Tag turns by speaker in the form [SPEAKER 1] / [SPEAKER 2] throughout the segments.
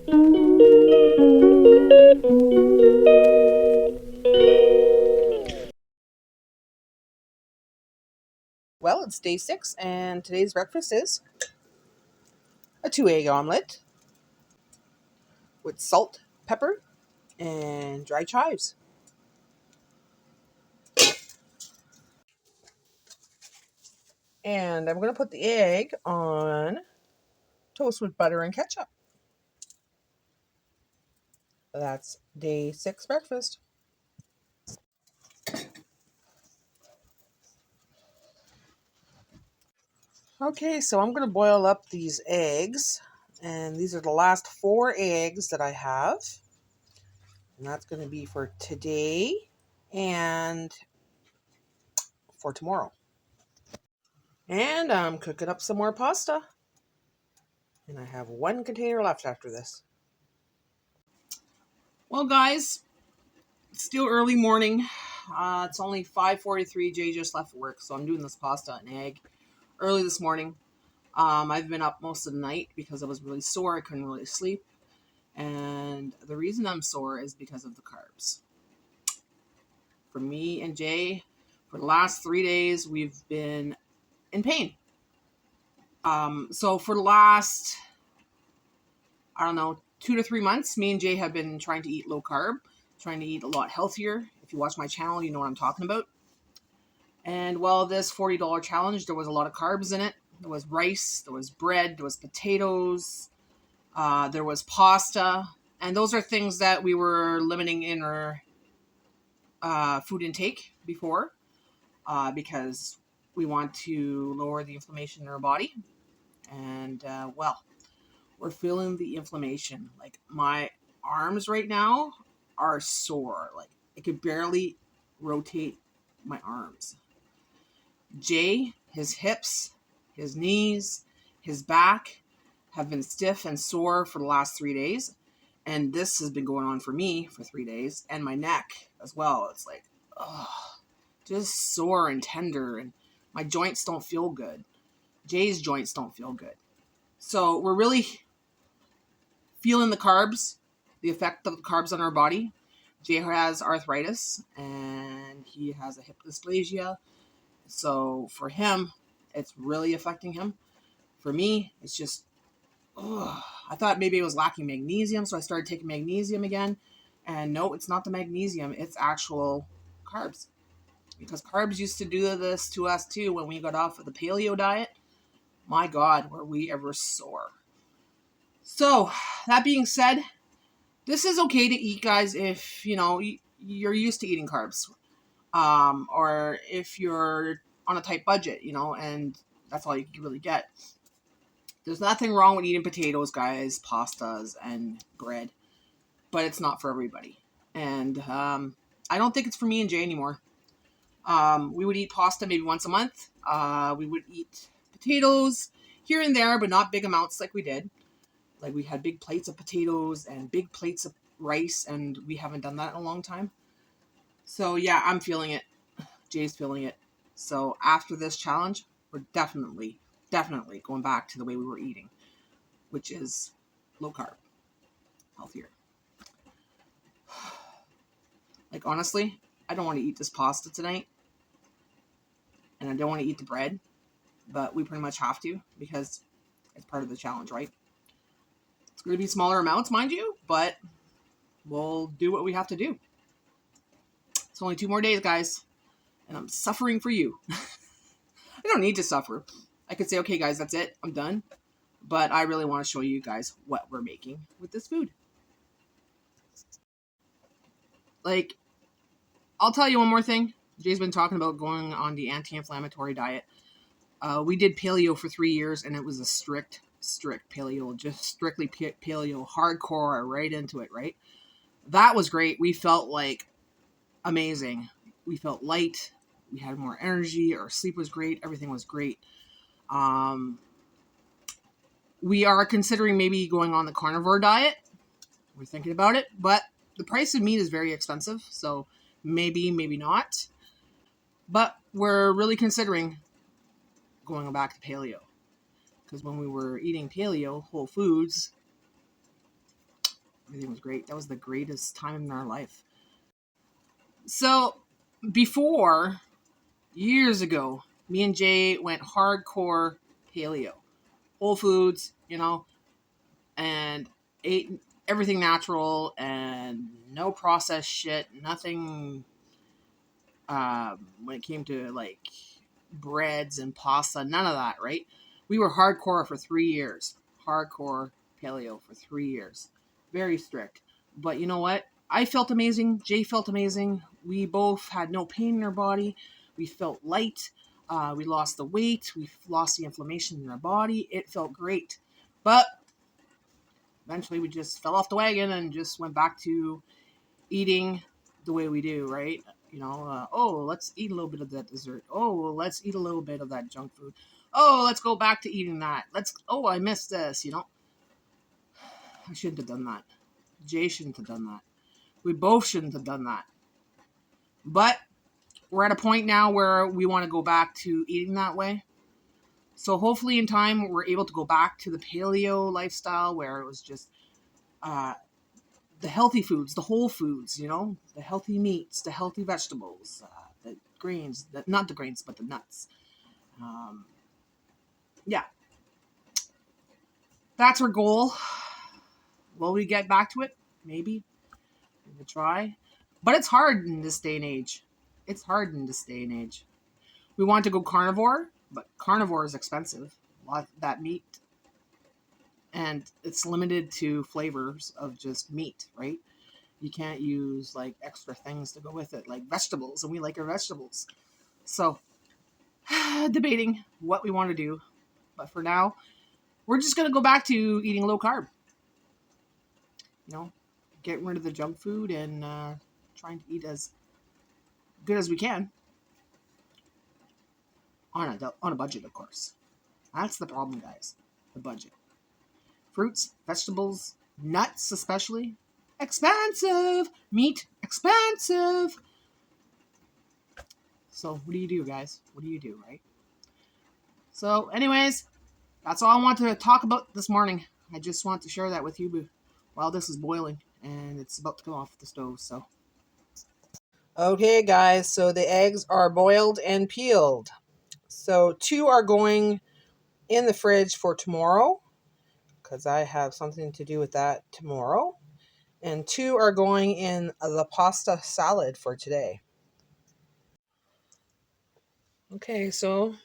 [SPEAKER 1] Well, it's day 6, and today's breakfast is a 2-egg omelette with salt, pepper, and dry chives. And I'm going to put the egg on toast with butter and ketchup. That's day 6 breakfast. Okay, so I'm going to boil up these eggs. And these are the last 4 eggs that I have. And that's going to be for today and for tomorrow. And I'm cooking up some more pasta. And I have 1 container left after this. Well, guys, it's still early morning. It's only 5:43. Jay just left for work, so I'm doing this pasta and egg early this morning. I've been up most of the night because I was really sore. I couldn't really sleep. And the reason I'm sore is because of the carbs. For me and Jay, for the last 3 days, we've been in pain. So for the last, 2 to 3 months, me and Jay have been trying to eat low carb, trying to eat a lot healthier. If you watch my channel, you know what I'm talking about. And well, this $40 challenge, there was a lot of carbs in it. There was rice, there was bread, there was potatoes, there was pasta. And those are things that we were limiting in our food intake before because we want to lower the inflammation in our body. And well, we're feeling the inflammation. Like my arms right now are sore. Like I could barely rotate my arms. Jay, his hips, his knees, his back have been stiff and sore for the last 3 days. And this has been going on for me for 3 days. And my neck as well. It's like, just sore and tender. And my joints don't feel good. Jay's joints don't feel good. So we're really feeling the carbs, the effect of the carbs on our body. Jay has arthritis and he has a hip dysplasia. So for him, it's really affecting him. For me, it's just, I thought maybe it was lacking magnesium, so I started taking magnesium again. And no, it's not the magnesium, it's actual carbs. Because carbs used to do this to us too when we got off of the paleo diet. My God, were we ever sore. So, that being said, this is okay to eat, guys, if, you're used to eating carbs. Or if you're on a tight budget, and that's all you can really get. There's nothing wrong with eating potatoes, guys, pastas, and bread. But it's not for everybody. And I don't think it's for me and Jay anymore. We would eat pasta maybe once a month. We would eat potatoes here and there, but not big amounts like we did. Like we had big plates of potatoes and big plates of rice, and we haven't done that in a long time. So yeah, I'm feeling it. Jay's feeling it. So after this challenge, we're definitely going back to the way we were eating, which is low carb, healthier. Like honestly, I don't want to eat this pasta tonight. And I don't want to eat the bread, but we pretty much have to because it's part of the challenge, right? It's going to be smaller amounts, mind you, but we'll do what we have to do. It's only 2 more days, guys, and I'm suffering for you. I don't need to suffer. I could say, okay, guys, that's it. I'm done. But I really want to show you guys what we're making with this food. Like, I'll tell you one more thing. Jay's been talking about going on the anti-inflammatory diet. We did paleo for 3 years, and it was a strict paleo, just strictly paleo, hardcore, right into it, right? That was great. We felt like amazing. We felt light. We had more energy. Our sleep was great. Everything was great. We are considering maybe going on the carnivore diet. We're thinking about it, but the price of meat is very expensive, so maybe not. But we're really considering going back to paleo. Because when we were eating paleo, whole foods, Everything was great. That was the greatest time in our life. So before, years ago, me and Jay went hardcore paleo. Whole foods, and ate everything natural and no processed shit, nothing when it came to like breads and pasta, none of that, right? We were hardcore for 3 years. Hardcore paleo for 3 years. Very strict. But you know what? I felt amazing. Jay felt amazing. We both had no pain in our body. We felt light. We lost the weight. We lost the inflammation in our body. It felt great. But eventually we just fell off the wagon and just went back to eating the way we do, right? Let's eat a little bit of that dessert. Oh, let's eat a little bit of that junk food. Oh, let's go back to eating that. I missed this, I shouldn't have done that. Jay shouldn't have done that. We both shouldn't have done that. But we're at a point now where we want to go back to eating that way. So hopefully in time we're able to go back to the paleo lifestyle where it was just the healthy foods, the whole foods, the healthy meats, the healthy vegetables, the grains, not the grains, but the nuts. Yeah. That's our goal. Will we get back to it? Maybe. We'll try. But it's hard in this day and age. We want to go carnivore, but carnivore is expensive. A lot of that meat. And it's limited to flavors of just meat, right? You can't use like extra things to go with it, like vegetables, and we like our vegetables. So, debating what we want to do. But for now, we're just going to go back to eating low carb. Getting rid of the junk food and trying to eat as good as we can. On a budget, of course. That's the problem, guys. The budget. Fruits, vegetables, nuts especially. Expensive. Meat, expensive. So what do you do, guys? What do you do, right? So anyways, that's all I want to talk about this morning. I just want to share that with you while this is boiling and it's about to come off the stove. So okay, guys, so the eggs are boiled and peeled. So 2 are going in the fridge for tomorrow because I have something to do with that tomorrow. And 2 are going in the pasta salad for today. Okay, so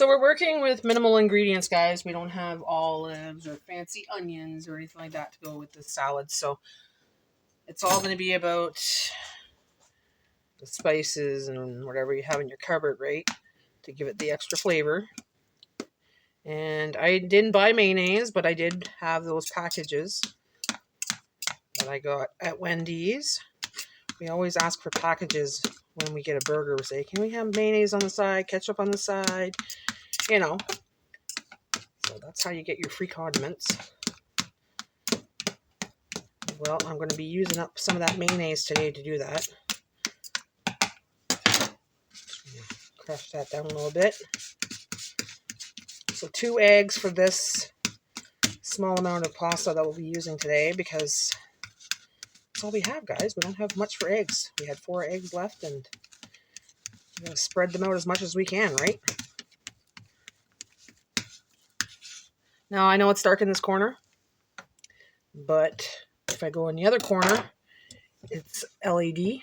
[SPEAKER 1] we're working with minimal ingredients, guys. We don't have olives or fancy onions or anything like that to go with the salad. So it's all going to be about the spices and whatever you have in your cupboard, right? To give it the extra flavor. And I didn't buy mayonnaise, but I did have those packages that I got at Wendy's. We always ask for packages when we get a burger. We say, can we have mayonnaise on the side, ketchup on the side? So that's how you get your free condiments. Well, I'm going to be using up some of that mayonnaise today to do that. Crush that down a little bit. So 2 eggs for this small amount of pasta that we'll be using today because that's all we have, guys. We don't have much for eggs. We had 4 eggs left and we're going to spread them out as much as we can, right? Now, I know it's dark in this corner, but if I go in the other corner, it's LED.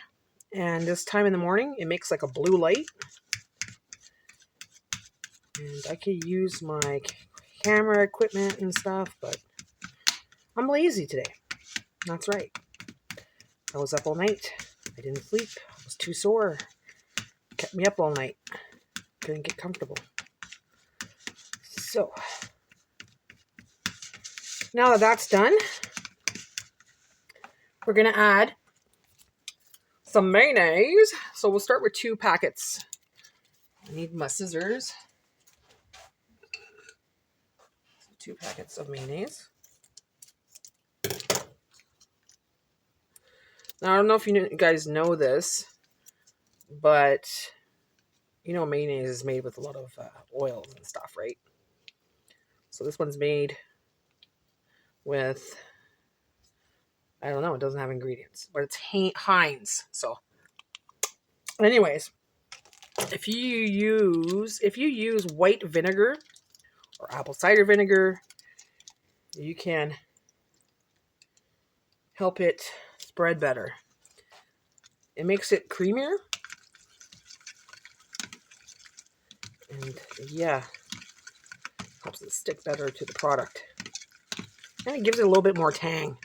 [SPEAKER 1] And this time in the morning, it makes like a blue light. And I could use my camera equipment and stuff, but I'm lazy today. That's right. I was up all night. I didn't sleep. I was too sore. Kept me up all night. Couldn't get comfortable. So, now that that's done, we're going to add some mayonnaise. So we'll start with 2 packets. I need my scissors. 2 packets of mayonnaise. Now, I don't know if you guys know this, but mayonnaise is made with a lot of oils and stuff, right? So this one's made with I don't know. It doesn't have ingredients, but it's Heinz. So, anyways, if you use white vinegar or apple cider vinegar, you can help it spread better. It makes it creamier. And yeah, helps it stick better to the product. And it gives it a little bit more tang.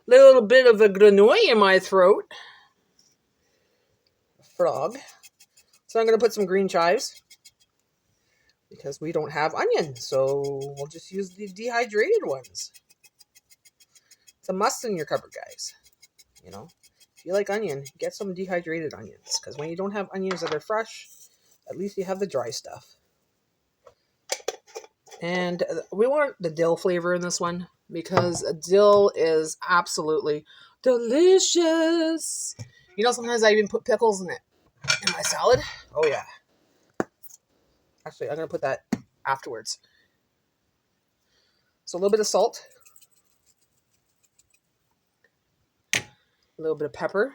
[SPEAKER 1] Little bit of a grenouille in my throat. Frog. So I'm going to put some green chives. Because we don't have onion. So we'll just use the dehydrated ones. It's a must in your cupboard, guys. You know, if you like onion, get some dehydrated onions. Because when you don't have onions that are fresh, at least you have the dry stuff. And we want the dill flavor in this one. Because dill is absolutely delicious. You know, sometimes I even put pickles in it. In my salad. Oh, yeah. Actually, I'm going to put that afterwards. So a little bit of salt. A little bit of pepper.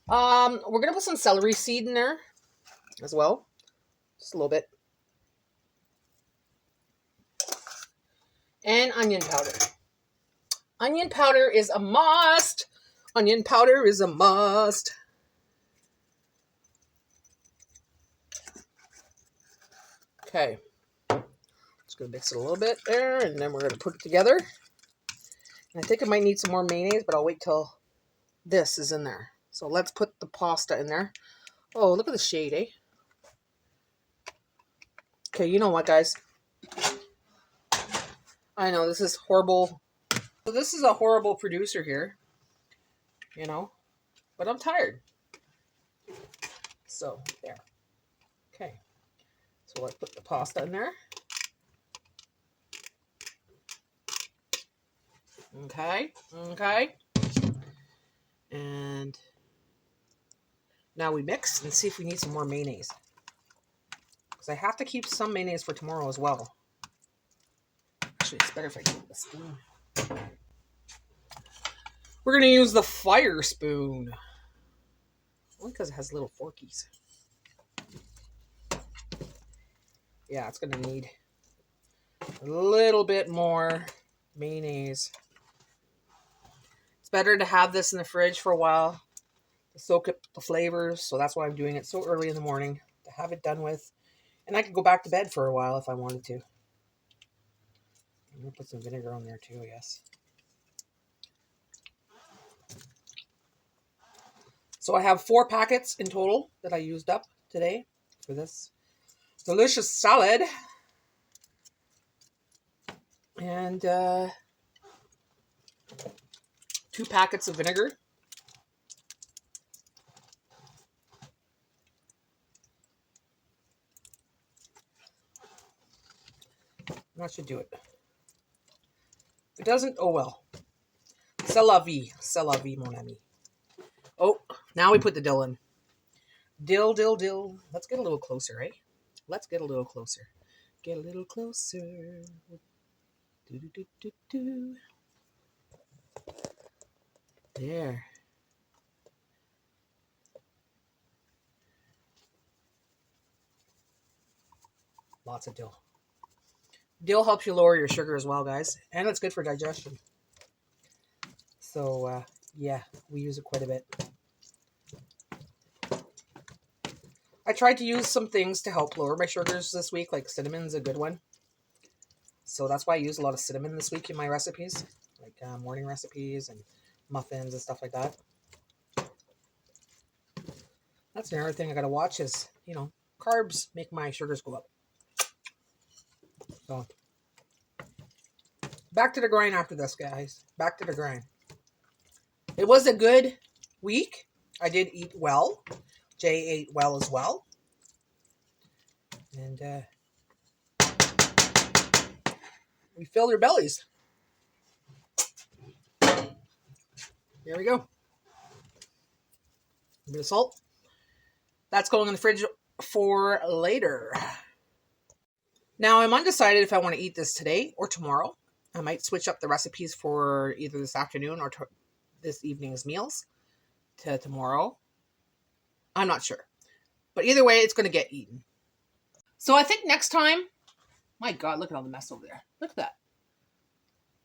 [SPEAKER 1] We're going to put some celery seed in there as well. Just a little bit. And onion powder. Onion powder is a must. Onion powder is a must. Okay. Just going to mix it a little bit there, and then we're going to put it together. And I think I might need some more mayonnaise, but I'll wait till this is in there. So let's put the pasta in there. Oh, look at the shade, eh? Okay, you know what, guys? I know, this is horrible. So this is a horrible producer here. You know? But I'm tired. So, there. Okay. So let's put the pasta in there. Okay. Okay. And now we mix and see if we need some more mayonnaise. Because I have to keep some mayonnaise for tomorrow as well. Actually, it's better if I keep the spoon. We're going to use the fire spoon. Only because it has little forkies. Yeah, it's going to need a little bit more mayonnaise. It's better to have this in the fridge for a while to soak up the flavors. So that's why I'm doing it so early in the morning to have it done with. And I could go back to bed for a while if I wanted to. I'm going to put some vinegar on there too, I guess. So I have 4 packets in total that I used up today for this delicious salad. And 2 packets of vinegar. That should do it. If it doesn't, oh well. C'est la vie. C'est la vie, mon ami. Oh, now we put the dill in. Dill, dill, dill. Let's get a little closer, eh? Let's get a little closer. Get a little closer. Do, do, do, do, do. There. Lots of dill. Dill helps you lower your sugar as well, guys. And it's good for digestion. So, yeah, we use it quite a bit. I tried to use some things to help lower my sugars this week, like cinnamon's a good one. So that's why I use a lot of cinnamon this week in my recipes, like morning recipes and muffins and stuff like that. That's another thing I got to watch is, you know, carbs make my sugars go up. So, back to the grind after this, guys. Back to the grind. It was a good week. I did eat well. Jay ate well as well. And we filled our bellies. There we go. A bit of salt. That's going in the fridge for later. Now, I'm undecided if I want to eat this today or tomorrow. I might switch up the recipes for either this afternoon or this evening's meals to tomorrow. I'm not sure. But either way, it's going to get eaten. So I think next time... My God, look at all the mess over there. Look at that.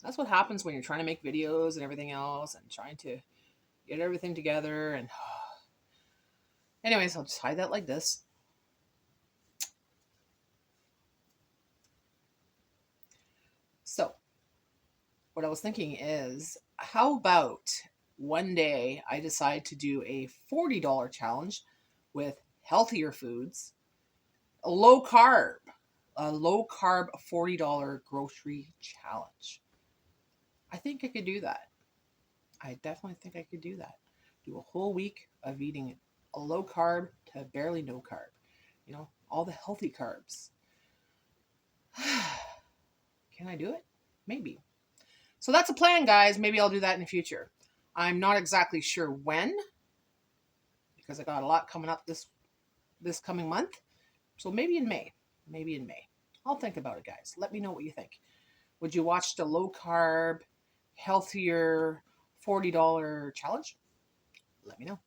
[SPEAKER 1] That's what happens when you're trying to make videos and everything else and trying to get everything together. And anyways, I'll just hide that like this. So what I was thinking is, how about one day I decide to do a $40 challenge with healthier foods, a low carb $40 grocery challenge. I think I could do that. I definitely think I could do that. Do a whole week of eating a low carb to barely no carb. You know, all the healthy carbs. Can I do it? Maybe. So that's a plan, guys. Maybe I'll do that in the future. I'm not exactly sure when, because I got a lot coming up this coming month. So maybe in May. Maybe in May. I'll think about it, guys. Let me know what you think. Would you watch the low carb, healthier $40 challenge? Let me know.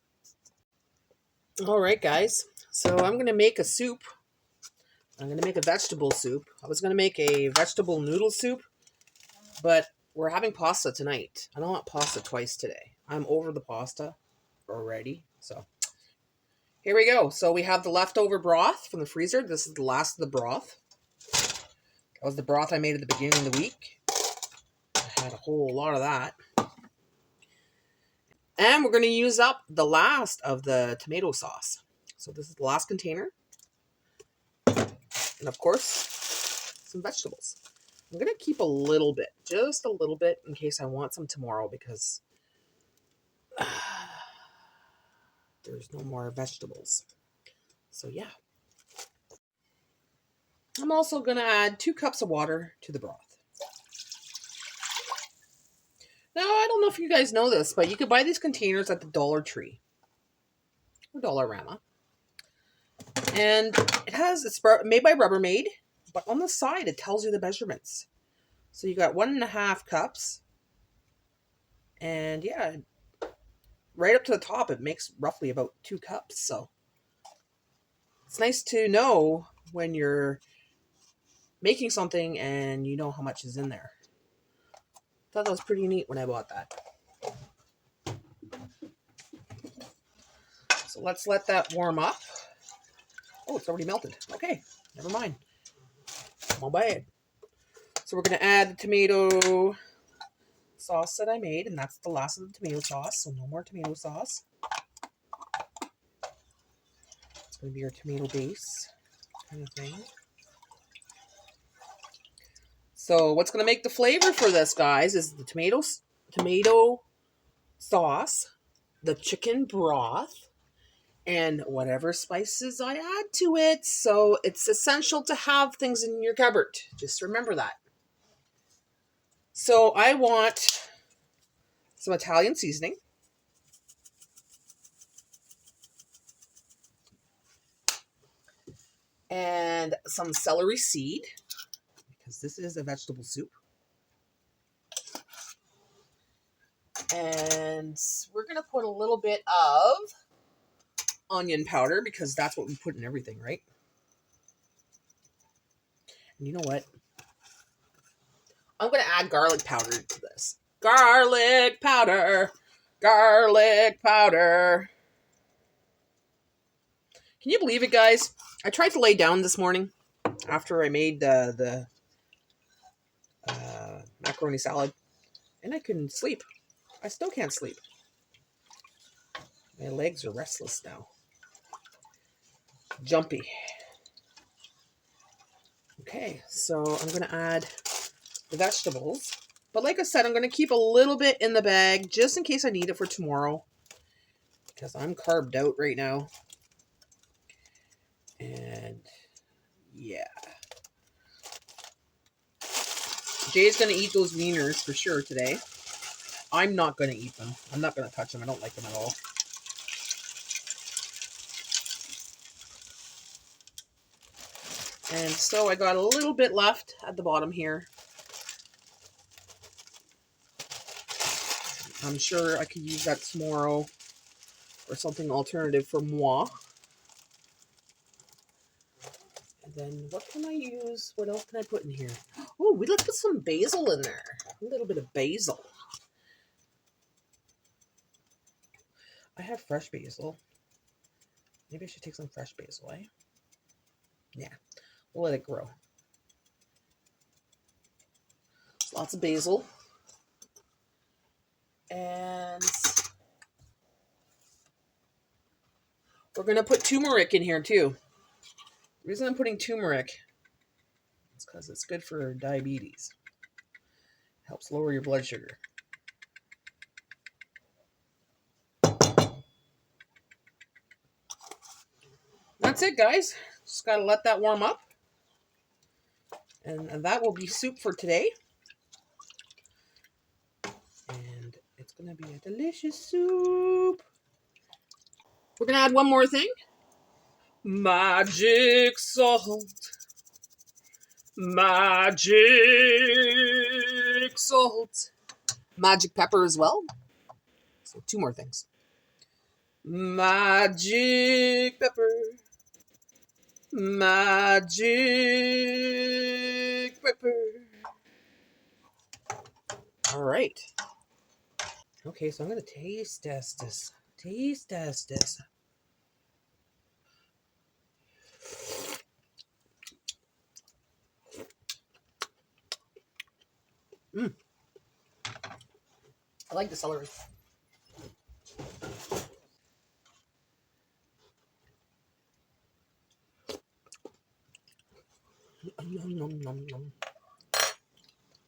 [SPEAKER 1] All right, guys. So I'm going to make a soup. I'm going to make a vegetable soup. I was going to make a vegetable noodle soup, but we're having pasta tonight. I don't want pasta twice today. I'm over the pasta already. So here we go. So we have the leftover broth from the freezer. This is the last of the broth. That was the broth I made at the beginning of the week. I had a whole lot of that. And we're going to use up the last of the tomato sauce. So this is the last container. And of course, some vegetables. I'm going to keep a little bit, just a little bit, in case I want some tomorrow, because there's no more vegetables. So yeah. I'm also going to add 2 cups of water to the broth. Now, I don't know if you guys know this, but you could buy these containers at the Dollar Tree or Dollarama. And it's made by Rubbermaid, but on the side it tells you the measurements. So you got 1.5 cups. And yeah, right up to the top it makes roughly about 2 cups. So it's nice to know when you're making something and you know how much is in there. Thought that was pretty neat when I bought that. So let's let that warm up. Oh, it's already melted. Okay, never mind. My bad. So we're going to add the tomato sauce that I made, and that's the last of the tomato sauce, so no more tomato sauce. It's going to be our tomato base kind of thing. So what's going to make the flavor for this, guys, is the tomato sauce, the chicken broth, and whatever spices I add to it. So it's essential to have things in your cupboard. Just remember that. So I want some Italian seasoning. And some celery seed, because this is a vegetable soup. And we're going to put a little bit of onion powder, because that's what we put in everything, right? And you know what? I'm going to add garlic powder to this. Garlic powder! Garlic powder! Can you believe it, guys? I tried to lay down this morning after I made the macaroni salad, and I couldn't sleep. I still can't sleep. My legs are restless now. Jumpy. Okay, so I'm going to add the vegetables. But like I said, I'm going to keep a little bit in the bag just in case I need it for tomorrow, because I'm carved out right now. And yeah. Jay's going to eat those wieners for sure today. I'm not going to eat them. I'm not going to touch them. I don't like them at all. And so I got a little bit left at the bottom here. I'm sure I could use that tomorrow or something alternative for moi. And then what can I use? What else can I put in here? Oh, we'd like to put some basil in there. A little bit of basil. I have fresh basil. Maybe I should take some fresh basil, eh? Yeah, we'll let it grow. Lots of basil. And we're going to put turmeric in here too. The reason I'm putting turmeric is because it's good for diabetes. Helps lower your blood sugar. That's it, guys. Just got to let that warm up. And that will be soup for today. And it's going to be a delicious soup. We're going to add one more thing. Magic salt. Magic salt. Magic pepper as well. So 2 more things. Magic pepper. Magic pepper. All right. Okay, so I'm going to taste test this. Taste test this. I like the celery.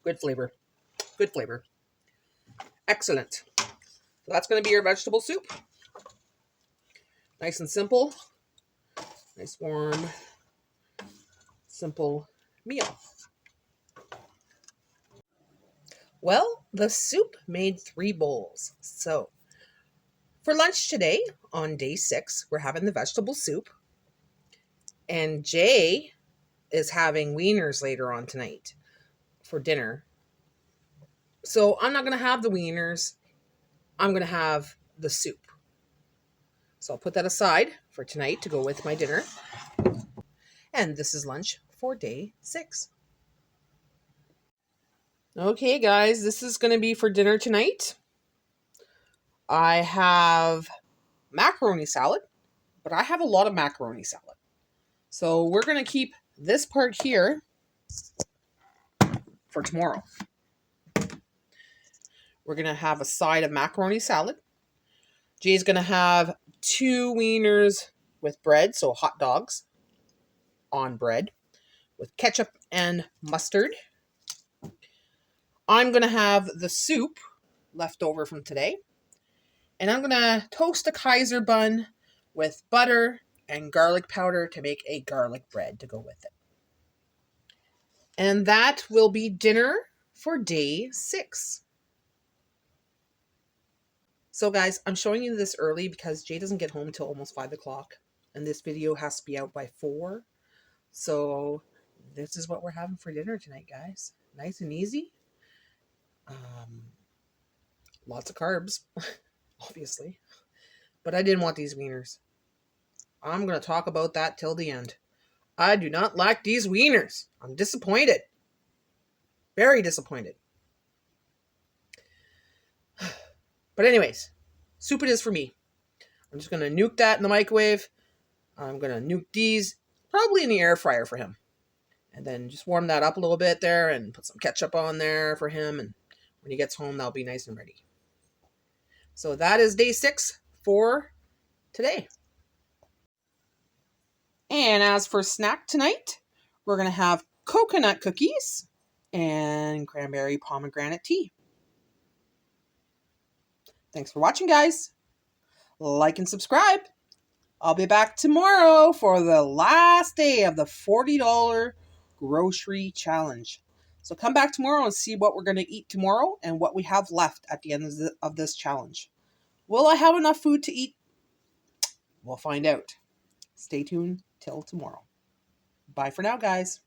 [SPEAKER 1] Good flavor. Good flavor. Excellent. So that's going to be your vegetable soup. Nice and simple. Nice, warm, simple meal. Well, the soup made 3 bowls. So for lunch today, on day 6, we're having the vegetable soup. And Jay is having wieners later on tonight for dinner. So I'm not going to have the wieners. I'm going to have the soup. So I'll put that aside for tonight to go with my dinner. And this is lunch for day 6. Okay, guys, this is going to be for dinner tonight. I have macaroni salad, but I have a lot of macaroni salad. So we're going to keep this part here for tomorrow. We're going to have a side of macaroni salad. Jay's going to have 2 wieners with bread, so hot dogs on bread with ketchup and mustard. I'm going to have the soup left over from today. And I'm going to toast a Kaiser bun with butter and garlic powder to make a garlic bread to go with it. And that will be dinner for day 6. So guys, I'm showing you this early because Jay doesn't get home until almost 5 o'clock. And this video has to be out by 4. So this is what we're having for dinner tonight, guys. Nice and easy. Lots of carbs, obviously. But I didn't want these wieners. I'm going to talk about that till the end. I do not like these wieners. I'm disappointed. Very disappointed. But anyways, soup it is for me. I'm just going to nuke that in the microwave. I'm going to nuke these probably in the air fryer for him. And then just warm that up a little bit there and put some ketchup on there for him. And when he gets home, that'll be nice and ready. So that is day 6 for today. And as for snack tonight, we're going to have coconut cookies and cranberry pomegranate tea. Thanks for watching, guys. Like and subscribe. I'll be back tomorrow for the last day of the $40 grocery challenge. So come back tomorrow and see what we're going to eat tomorrow and what we have left at the end of this challenge. Will I have enough food to eat? We'll find out. Stay tuned till tomorrow. Bye for now, guys.